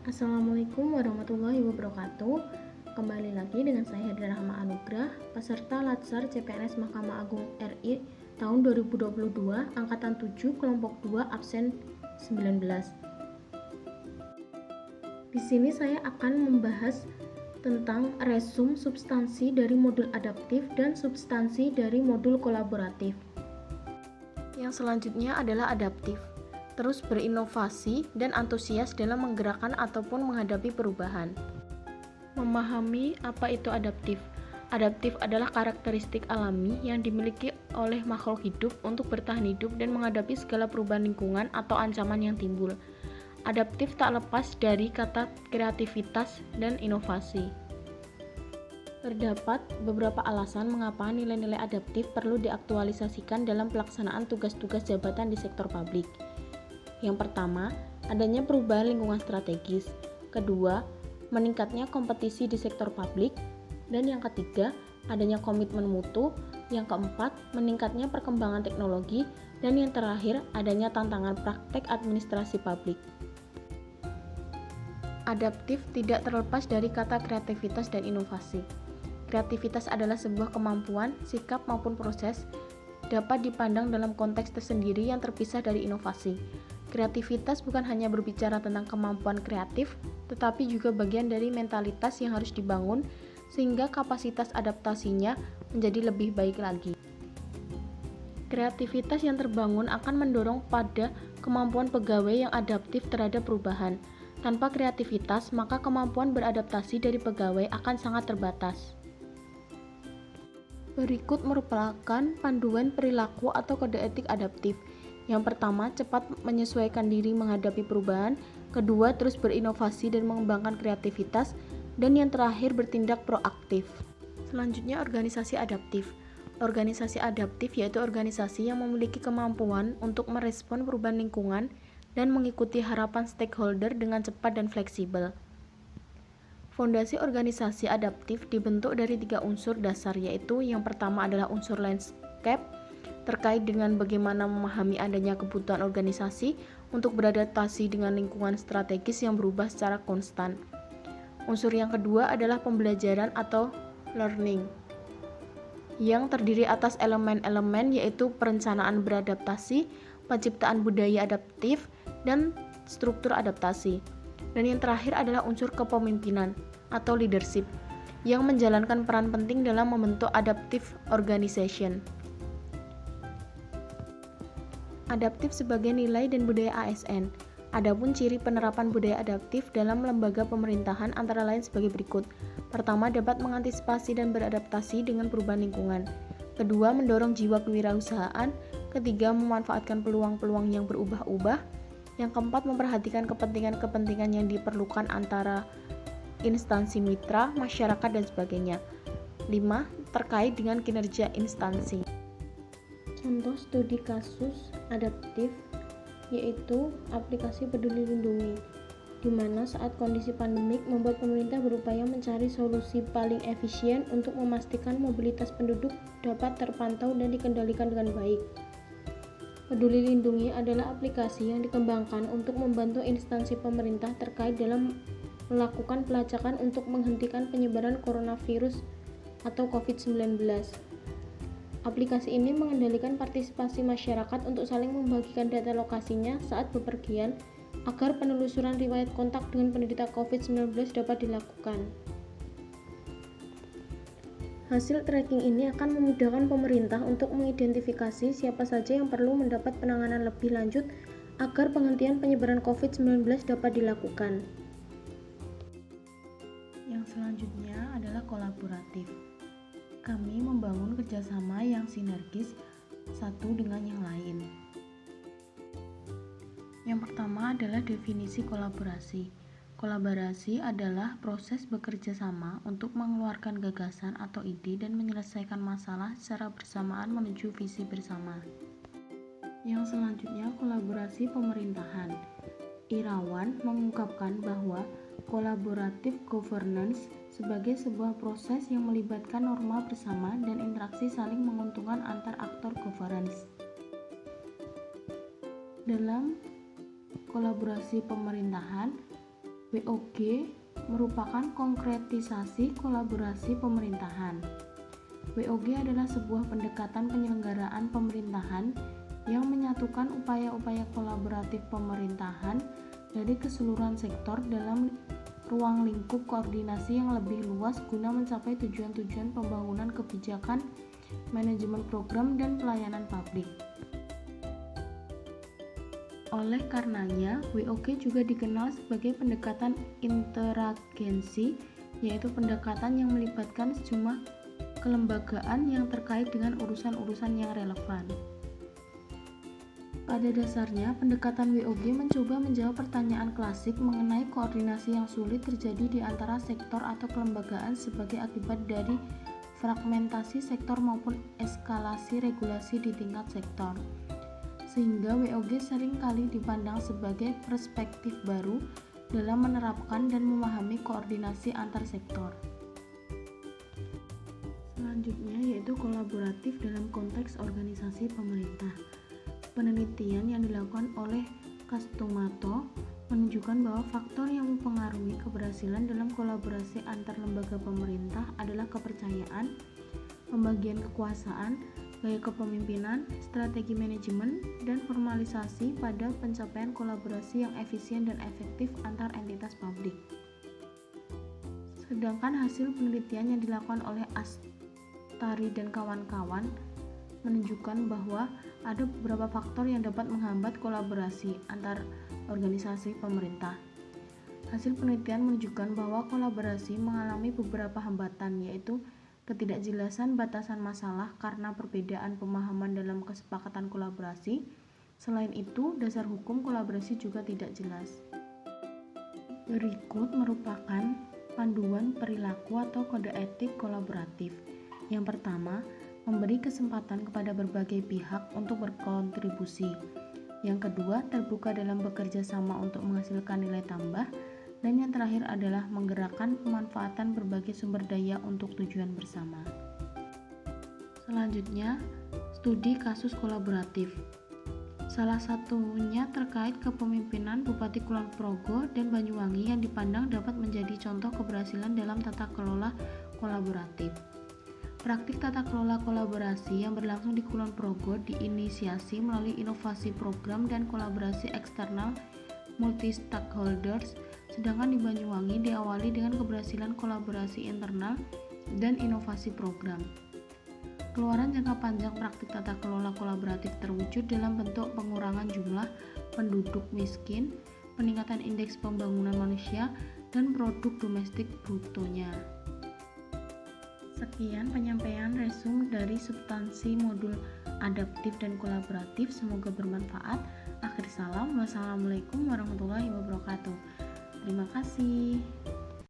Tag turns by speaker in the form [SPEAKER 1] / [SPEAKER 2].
[SPEAKER 1] Assalamualaikum warahmatullahi wabarakatuh. Kembali lagi dengan saya Hedra Rahma Anugrah, peserta Latsar CPNS Mahkamah Agung RI tahun 2022, angkatan 7, kelompok 2, absen 19. Di sini saya akan membahas tentang resum substansi dari modul adaptif dan substansi dari modul kolaboratif. Yang selanjutnya adalah adaptif. Terus berinovasi dan antusias dalam menggerakkan ataupun menghadapi perubahan. Memahami apa itu adaptif. Adaptif adalah karakteristik alami yang dimiliki oleh makhluk hidup untuk bertahan hidup dan menghadapi segala perubahan lingkungan atau ancaman yang timbul. Adaptif tak lepas dari kata kreativitas dan inovasi. Terdapat beberapa alasan mengapa nilai-nilai adaptif perlu diaktualisasikan dalam pelaksanaan tugas-tugas jabatan di sektor publik. Yang pertama, adanya perubahan lingkungan strategis. Kedua, meningkatnya kompetisi di sektor publik. Dan yang ketiga, adanya komitmen mutu. Yang keempat, meningkatnya perkembangan teknologi. Dan yang terakhir, adanya tantangan praktek administrasi publik. Adaptif tidak terlepas dari kata kreativitas dan inovasi. Kreativitas adalah sebuah kemampuan, sikap maupun proses dapat dipandang dalam konteks tersendiri yang terpisah dari inovasi. Kreativitas bukan hanya berbicara tentang kemampuan kreatif, tetapi juga bagian dari mentalitas yang harus dibangun sehingga kapasitas adaptasinya menjadi lebih baik lagi. Kreativitas yang terbangun akan mendorong pada kemampuan pegawai yang adaptif terhadap perubahan. Tanpa kreativitas, maka kemampuan beradaptasi dari pegawai akan sangat terbatas. Berikut merupakan panduan perilaku atau kode etik adaptif. Yang pertama, cepat menyesuaikan diri menghadapi perubahan. Kedua, terus berinovasi dan mengembangkan kreativitas. Dan yang terakhir, bertindak proaktif. Selanjutnya, organisasi adaptif. Organisasi adaptif yaitu organisasi yang memiliki kemampuan untuk merespon perubahan lingkungan dan mengikuti harapan stakeholder dengan cepat dan fleksibel. Fondasi organisasi adaptif dibentuk dari 3 unsur dasar, yaitu yang pertama adalah unsur landscape, terkait dengan bagaimana memahami adanya kebutuhan organisasi untuk beradaptasi dengan lingkungan strategis yang berubah secara konstan. Unsur yang kedua adalah pembelajaran atau learning, yang terdiri atas elemen-elemen yaitu perencanaan beradaptasi, penciptaan budaya adaptif, dan struktur adaptasi. Dan yang terakhir adalah unsur kepemimpinan atau leadership, yang menjalankan peran penting dalam membentuk adaptive organization. Adaptif sebagai nilai dan budaya ASN. Adapun ciri penerapan budaya adaptif dalam lembaga pemerintahan antara lain sebagai berikut. Pertama, dapat mengantisipasi dan beradaptasi dengan perubahan lingkungan. Kedua, mendorong jiwa kewirausahaan. Ketiga, memanfaatkan peluang-peluang yang berubah-ubah. Yang keempat, memperhatikan kepentingan-kepentingan yang diperlukan antara instansi mitra, masyarakat, dan sebagainya. 5. Terkait dengan kinerja instansi. Contoh studi kasus adaptif yaitu aplikasi Peduli Lindungi, di mana saat kondisi pandemik membuat pemerintah berupaya mencari solusi paling efisien untuk memastikan mobilitas penduduk dapat terpantau dan dikendalikan dengan baik. Peduli Lindungi adalah aplikasi yang dikembangkan untuk membantu instansi pemerintah terkait dalam melakukan pelacakan untuk menghentikan penyebaran coronavirus atau COVID-19. Aplikasi ini mengendalikan partisipasi masyarakat untuk saling membagikan data lokasinya saat bepergian agar penelusuran riwayat kontak dengan penderita COVID-19 dapat dilakukan. Hasil tracking ini akan memudahkan pemerintah untuk mengidentifikasi siapa saja yang perlu mendapat penanganan lebih lanjut agar penghentian penyebaran COVID-19 dapat dilakukan. Yang selanjutnya adalah kolaboratif. Kami membangun kerjasama yang sinergis satu dengan yang lain. Yang pertama adalah definisi kolaborasi. Kolaborasi adalah proses bekerja sama untuk mengeluarkan gagasan atau ide dan menyelesaikan masalah secara bersamaan menuju visi bersama. Yang selanjutnya, kolaborasi pemerintahan. Irawan mengungkapkan bahwa collaborative governance sebagai sebuah proses yang melibatkan norma bersama dan interaksi saling menguntungkan antar aktor governance. Dalam kolaborasi pemerintahan, WOG merupakan konkretisasi kolaborasi pemerintahan. WOG adalah sebuah pendekatan penyelenggaraan pemerintahan yang menyatukan upaya-upaya kolaboratif pemerintahan dari keseluruhan sektor dalam ruang lingkup koordinasi yang lebih luas guna mencapai tujuan-tujuan pembangunan kebijakan, manajemen program, dan pelayanan publik. Oleh karenanya, WOG juga dikenal sebagai pendekatan interagensi, yaitu pendekatan yang melibatkan sejumlah kelembagaan yang terkait dengan urusan-urusan yang relevan. Pada dasarnya, pendekatan WOG mencoba menjawab pertanyaan klasik mengenai koordinasi yang sulit terjadi di antara sektor atau kelembagaan sebagai akibat dari fragmentasi sektor maupun eskalasi regulasi di tingkat sektor. Sehingga WOG seringkali dipandang sebagai perspektif baru dalam menerapkan dan memahami koordinasi antar sektor. Selanjutnya yaitu kolaboratif dalam konteks organisasi pemerintah. Penelitian yang dilakukan oleh Castumato menunjukkan bahwa faktor yang mempengaruhi keberhasilan dalam kolaborasi antar lembaga pemerintah adalah kepercayaan, pembagian kekuasaan, gaya kepemimpinan, strategi manajemen, dan formalisasi pada pencapaian kolaborasi yang efisien dan efektif antar entitas publik. Sedangkan hasil penelitian yang dilakukan oleh Astari dan kawan-kawan menunjukkan bahwa ada beberapa faktor yang dapat menghambat kolaborasi antar organisasi pemerintah. Hasil penelitian menunjukkan bahwa kolaborasi mengalami beberapa hambatan, yaitu ketidakjelasan batasan masalah karena perbedaan pemahaman dalam kesepakatan kolaborasi. Selain itu, dasar hukum kolaborasi juga tidak jelas. Berikut merupakan panduan perilaku atau kode etik kolaboratif. Yang pertama, memberi kesempatan kepada berbagai pihak untuk berkontribusi. Yang kedua, terbuka dalam bekerja sama untuk menghasilkan nilai tambah. Dan yang terakhir adalah menggerakkan pemanfaatan berbagai sumber daya untuk tujuan bersama. Selanjutnya, studi kasus kolaboratif. Salah satunya terkait kepemimpinan Bupati Kulon Progo dan Banyuwangi yang dipandang dapat menjadi contoh keberhasilan dalam tata kelola kolaboratif. Praktik tata kelola kolaborasi yang berlangsung di Kulon Progo diinisiasi melalui inovasi program dan kolaborasi eksternal multi-stakeholders, sedangkan di Banyuwangi diawali dengan keberhasilan kolaborasi internal dan inovasi program. Keluaran jangka panjang praktik tata kelola kolaboratif terwujud dalam bentuk pengurangan jumlah penduduk miskin, peningkatan indeks pembangunan manusia, dan produk domestik brutonya. Sekian penyampaian resum dari substansi modul adaptif dan kolaboratif, semoga bermanfaat. Akhir salam, wassalamualaikum warahmatullahi wabarakatuh. Terima kasih.